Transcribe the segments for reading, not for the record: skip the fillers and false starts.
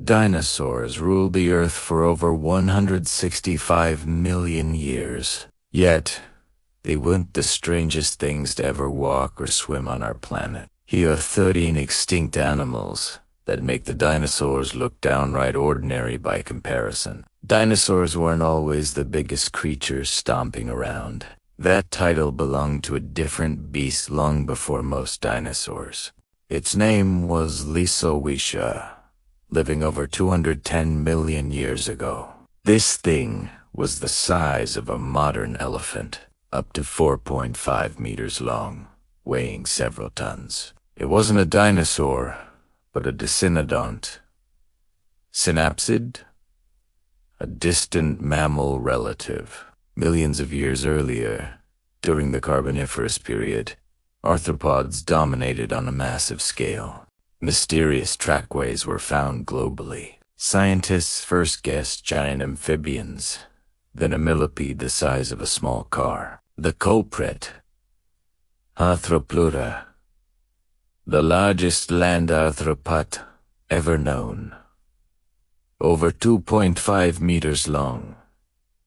Dinosaurs ruled the Earth for over 165 million years. Yet, they weren't the strangest things to ever walk or swim on our planet. Here are 13 extinct animals that make the dinosaurs look downright ordinary by comparison. Dinosaurs weren't always the biggest creatures stomping around. That title belonged to a different beast long before most dinosaurs. Its name was Hallucigenia, living over 210 million years ago. This thing was the size of a modern elephant, up to 4.5 meters long, weighing several tons. It wasn't a dinosaur, but a dicynodont. Synapsid? A distant mammal relative. Millions of years earlier, during the Carboniferous period, arthropods dominated on a massive scale. Mysterious trackways were found globally. Scientists first guessed giant amphibians, then a millipede the size of a small car. The culprit, Arthropleura, the largest land arthropod ever known. Over 2.5 meters long,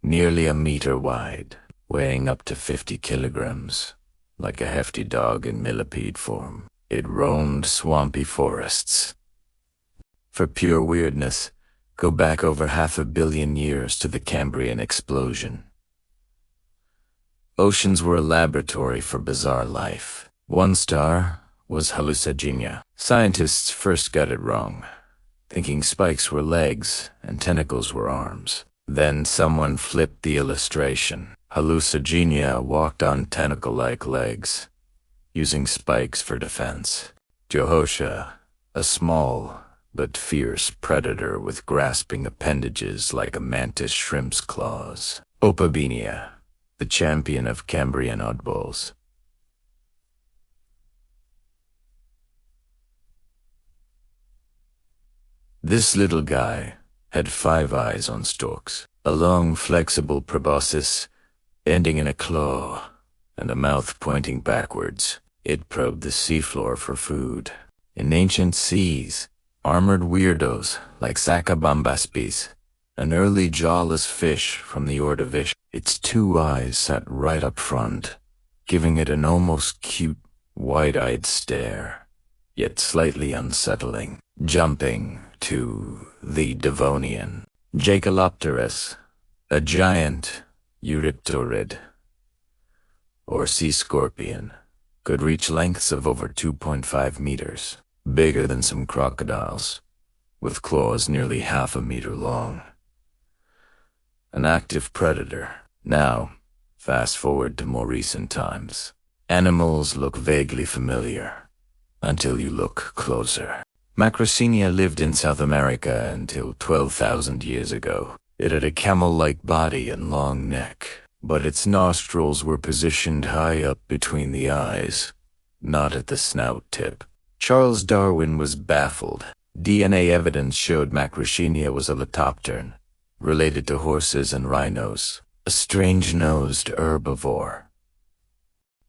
nearly a meter wide, weighing up to 50 kilograms, like a hefty dog in millipede form. It roamed swampy forests. For pure weirdness, go back over 500 million years to the Cambrian explosion. Oceans were a laboratory for bizarre life. One star was Hallucigenia. Scientists first got it wrong, thinking spikes were legs and tentacles were arms. Then someone flipped the illustration. Hallucigenia walked on tentacle-like legs, using spikes for defense. Jehoshua, a small but fierce predator with grasping appendages like a mantis shrimp's claws. Opabenia, the champion of Cambrian oddballs. This little guy had 5 eyes on stalks, a long flexible proboscis ending in a claw, and a mouth pointing backwards. It probed the seafloor for food. In ancient seas, armored weirdos like Sacabambaspis, an early jawless fish from the Ordovician. Its 2 eyes sat right up front, giving it an almost cute, wide-eyed stare, yet slightly unsettling. Jumping to the Devonian. Jacalopterus, a giant euryptorid, or sea scorpion, could reach lengths of over 2.5 meters, bigger than some crocodiles, with claws nearly 1/2 meter long. An active predator. Now, fast forward to more recent times. Animals look vaguely familiar, until you look closer. Macrocenia lived in South America until 12,000 years ago. It had a camel-like body and long neck, but its nostrils were positioned high up between the eyes, not at the snout tip. Charles Darwin was baffled. DNA evidence showed Macrocenia was a leptoptern, related to horses and rhinos, a strange-nosed herbivore.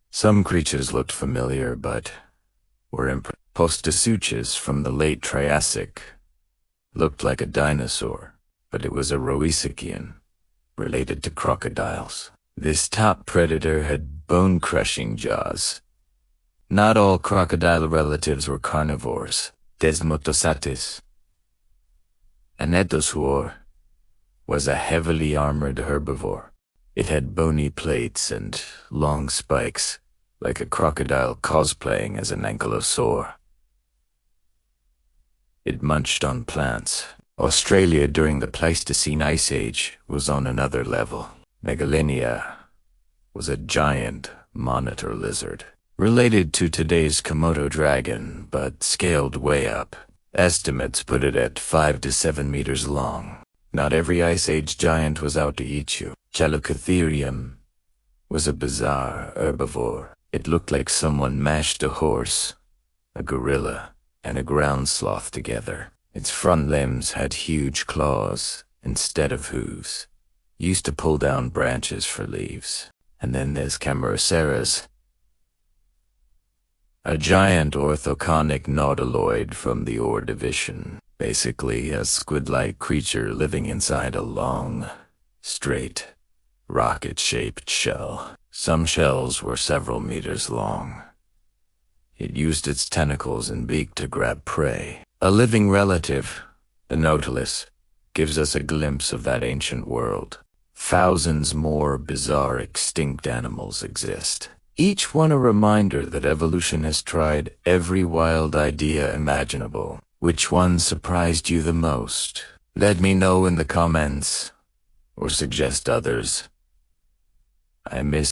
Some creatures looked familiar, but were impressive. Postosuchus from the late Triassic looked like a dinosaur, but it was a Roesician, related to crocodiles. This top predator had bone-crushing jaws. Not all crocodile relatives were carnivores. Desmotosatis, an ethosaur, was a heavily armored herbivore. It had bony plates and long spikes, like a crocodile cosplaying as an ankylosaur. It munched on plants. Australia during the Pleistocene Ice Age was on another level. Megalenia was a giant monitor lizard, related to today's Komodo dragon, but scaled way up. Estimates put it at 5 to 7 meters long. Not every Ice Age giant was out to eat you. Chalocotherium was a bizarre herbivore. It looked like someone mashed a horse, a gorilla, and a ground sloth together. Its front limbs had huge claws instead of hooves, used to pull down branches for leaves. And then there's Camaraceras, a giant orthoconic nautiloid from the Ordovician. Basically, a squid-like creature living inside a long, straight, rocket-shaped shell. Some shells were several meters long. It used its tentacles and beak to grab prey. A living relative, the Nautilus, gives us a glimpse of that ancient world. Thousands more bizarre extinct animals exist, each one a reminder that evolution has tried every wild idea imaginable. Which one surprised you the most? Let me know in the comments, or suggest others. I miss